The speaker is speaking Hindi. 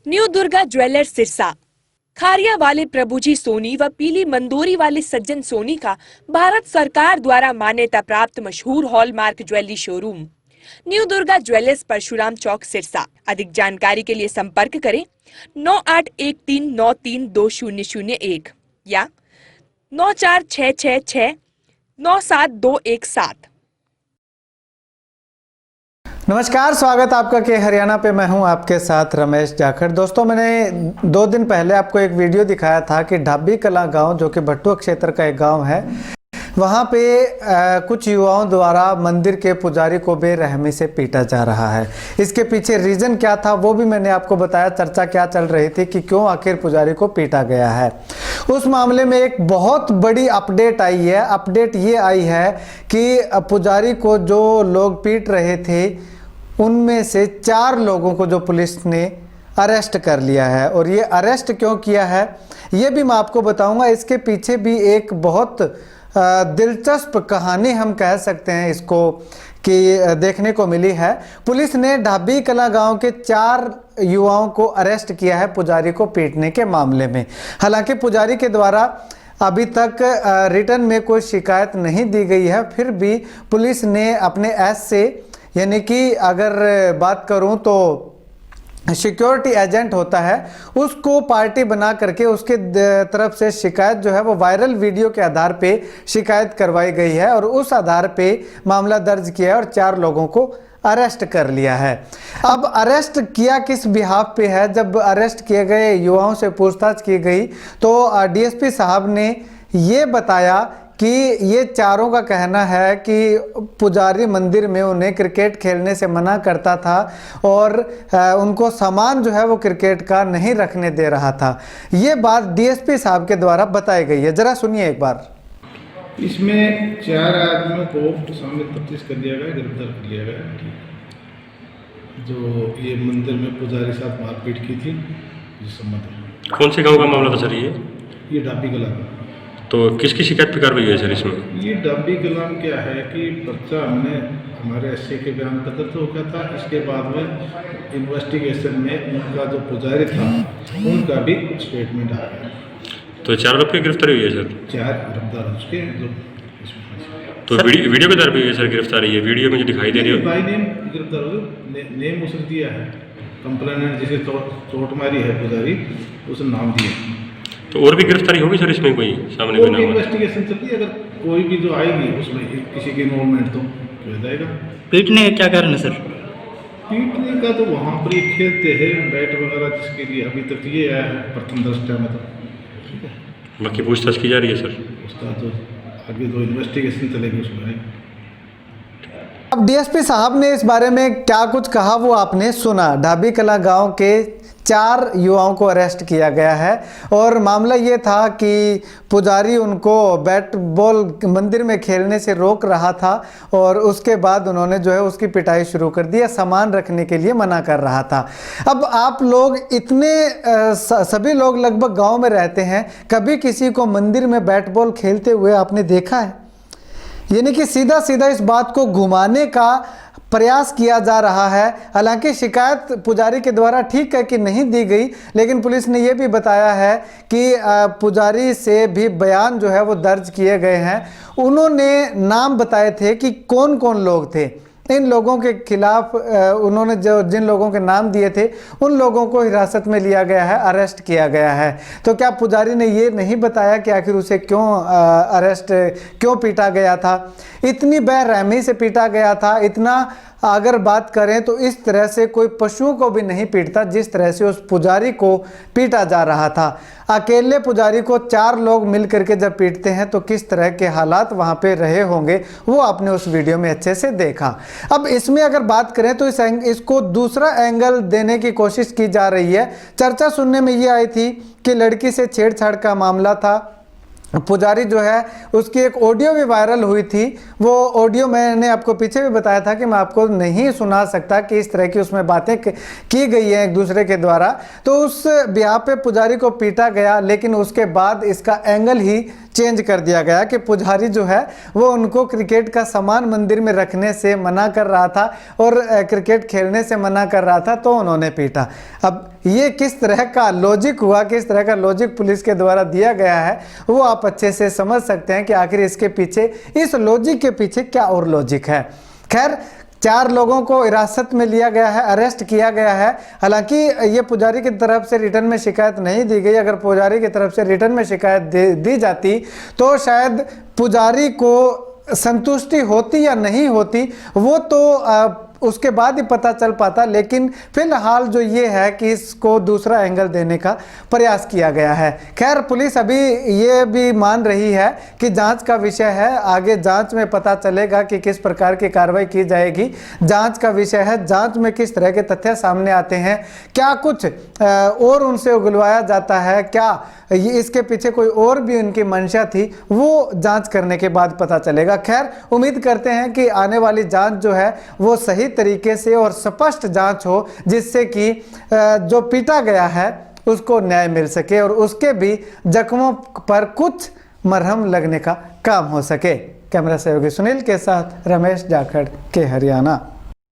New Durga jewellers Sirsa. खारिया वाले प्रभुजी सोनी व पीली मंदोरी वाले सज्जन सोनी का भारत सरकार द्वारा मान्यता प्राप्त मशहूर hallmark jewellery showroom new Durga jewellers Parshuram चौक सिरसा। अधिक जानकारी के लिए संपर्क करें 9813932001 या 9466697217। नमस्कार, स्वागत आपका के हरियाणा पे। मैं हूं आपके साथ रमेश जाखड़। दोस्तों, मैंने 2 दिन पहले आपको एक वीडियो दिखाया था कि ढाबी कला गांव, जो कि भट्टुआ क्षेत्र का एक गांव है, वहां पे कुछ युवाओं द्वारा मंदिर के पुजारी को बेरहमी से पीटा जा रहा है। इसके पीछे रीजन क्या था वो भी मैंने आपको बताया। चर्चा क्या चल रही थी कि क्यों आखिर पुजारी को पीटा गया है। उस मामले में एक बहुत बड़ी अपडेट आई है। अपडेट ये आई है कि पुजारी को जो लोग पीट रहे थे उनमें से 4 लोगों को जो पुलिस ने अरेस्ट कर लिया है। और ये अरेस्ट क्यों किया है ये भी मैं आपको बताऊंगा। इसके पीछे भी एक बहुत दिलचस्प कहानी हम कह सकते हैं इसको कि देखने को मिली है। पुलिस ने ढाबी कला गांव के 4 युवाओं को अरेस्ट किया है पुजारी को पीटने के मामले में। हालांकि पुजारी के द्वारा अभी तक रिटर्न में कोई शिकायत नहीं दी गई है, फिर भी पुलिस ने अपने एस से, यानी कि अगर बात करूं तो सिक्योरिटी एजेंट होता है, उसको पार्टी बना करके उसके तरफ से शिकायत जो है वो वायरल वीडियो के आधार पे शिकायत करवाई गई है और उस आधार पे मामला दर्ज किया है और 4 लोगों को अरेस्ट कर लिया है। अब अरेस्ट किया किस बिहाफ पे है? जब अरेस्ट किए गए युवाओं से पूछताछ की गई तो डीएसपी साहब ने ये बताया कि ये 4 का कहना है कि पुजारी मंदिर में उन्हें क्रिकेट खेलने से मना करता था और उनको सामान जो है वो क्रिकेट का नहीं रखने दे रहा था। ये बात डीएसपी साहब के द्वारा बताई गई है। जरा सुनिए एक बार। इसमें 4 आदमियों को सामने तफ्तीश कर लिया गया, गिरफ्तार कर लिया गया, जो ये मंदिर में पुजारी साथ मारपीट की थी जिस संबंध। कौन से गांव का मामला था सर ये ढाबी कलाम। तो किसकी शिकायत पे कार्रवाई हुई है सर इसमें? ये ढाबी कलाम क्या है कि पर्चा हमने हमारे एसए के बयान पत्र तो हो गया था। इसके बाद में इन्वेस्टिगेशन में उनका जो पुजारी था उनका भी स्टेटमेंट आ गया। तो 4 लोग की गिरफ्तारी हुई है सर? 4 गिरफ्तार हो चुके हैं। तो वीडियो के द्वारा भी हुई है सर गिरफ्तारी? है वीडियो में जो दिखाई दे रही है बाई नेम गिरफ्तार हो। नेम उसने दिया है, कंप्लेनेंट जिसे चोट मारी है पुजारी, उसने नाम दिया। तो और भी गिरफ्तारी होगी सर इसमें कोई सामने? कोई इन्वेस्टिगेशन चल रही है, अगर कोई भी जो आएगी उसमें किसी की इन्वॉल्वमेंट तो हो जाएगा। पीटने का क्या कारण है सर? पीटने का तो वहाँ पर ही खेलते हैं बैट वगैरह, जिसके लिए अभी तक ये आया है प्रथम दृष्टया में। तो बाकी पूछताछ की जा रही है सर? उसका तो आगे जो इन्वेस्टिगेशन चलेगी उसमें आएगी। अब डीएसपी साहब ने इस बारे में क्या कुछ कहा वो आपने सुना। ढाबी कला गांव के 4 युवाओं को अरेस्ट किया गया है और मामला ये था कि पुजारी उनको बैट बॉल मंदिर में खेलने से रोक रहा था और उसके बाद उन्होंने जो है उसकी पिटाई शुरू कर दी, सामान रखने के लिए मना कर रहा था। अब आप लोग इतने सभी लोग लगभग गांव में रहते हैं, कभी किसी को मंदिर में बैट बॉल खेलते हुए आपने देखा है? यानी कि सीधा सीधा इस बात को घुमाने का प्रयास किया जा रहा है। हालांकि शिकायत पुजारी के द्वारा ठीक है कि नहीं दी गई, लेकिन पुलिस ने यह भी बताया है कि पुजारी से भी बयान जो है वो दर्ज किए गए हैं। उन्होंने नाम बताए थे कि कौन कौन लोग थे। इन लोगों के खिलाफ उन्होंने जिन लोगों के नाम दिए थे उन लोगों को हिरासत में लिया गया है, अरेस्ट किया गया है। तो क्या पुजारी ने ये नहीं बताया कि आखिर उसे क्यों पीटा गया था? इतनी बेरहमी से पीटा गया था। इतना अगर बात करें तो इस तरह से कोई पशुओं को भी नहीं पीटता जिस तरह से उस पुजारी को पीटा जा रहा था। अकेले पुजारी को 4 लोग मिल करके जब पीटते हैं तो किस तरह के हालात वहां पे रहे होंगे वो आपने उस वीडियो में अच्छे से देखा। अब इसमें अगर बात करें तो इसको दूसरा एंगल देने की कोशिश की जा रही है। चर्चा सुनने में ये आई थी कि लड़की से छेड़छाड़ का मामला था। पुजारी जो है उसकी एक ऑडियो भी वायरल हुई थी। वो ऑडियो मैंने आपको पीछे भी बताया था कि मैं आपको नहीं सुना सकता कि इस तरह की उसमें बातें की गई हैं एक दूसरे के द्वारा। तो उस ब्याह पे पुजारी को पीटा गया, लेकिन उसके बाद इसका एंगल ही चेंज कर दिया गया कि पुजारी जो है वो उनको क्रिकेट का सामान मंदिर में रखने से मना कर रहा था और क्रिकेट खेलने से मना कर रहा था, तो उन्होंने पीटा। अब ये किस तरह का लॉजिक हुआ, किस तरह का लॉजिक पुलिस के द्वारा दिया गया है, वो आप अच्छे से समझ सकते हैं कि आखिर इसके पीछे, इस लॉजिक के पीछे क्या और लॉजिक है। खैर 4 लोगों को हिरासत में लिया गया है, अरेस्ट किया गया है। हालांकि ये पुजारी की तरफ से रिटर्न में शिकायत नहीं दी गई। अगर पुजारी की तरफ से रिटर्न में शिकायत दी जाती तो शायद पुजारी को संतुष्टि होती या नहीं होती वो तो उसके बाद ही पता चल पाता, लेकिन फिलहाल जो ये है कि इसको दूसरा एंगल देने का प्रयास किया गया है। खैर पुलिस अभी ये भी मान रही है कि जांच का विषय है, आगे जांच में पता चलेगा कि किस प्रकार की कार्रवाई की जाएगी। जांच का विषय है, जांच में किस तरह के तथ्य सामने आते हैं, क्या कुछ और उनसे उगलवाया जाता है, क्या इसके पीछे कोई और भी उनकी मंशा थी, वो जांच करने के बाद पता चलेगा। खैर उम्मीद करते हैं कि आने वाली जांच जो है वो सही तरीके से और स्पष्ट जांच हो, जिससे कि जो पीटा गया है उसको न्याय मिल सके और उसके भी जख्मों पर कुछ मरहम लगने का काम हो सके। कैमरा सहयोगी सुनील के साथ रमेश जाखड़ के हरियाणा।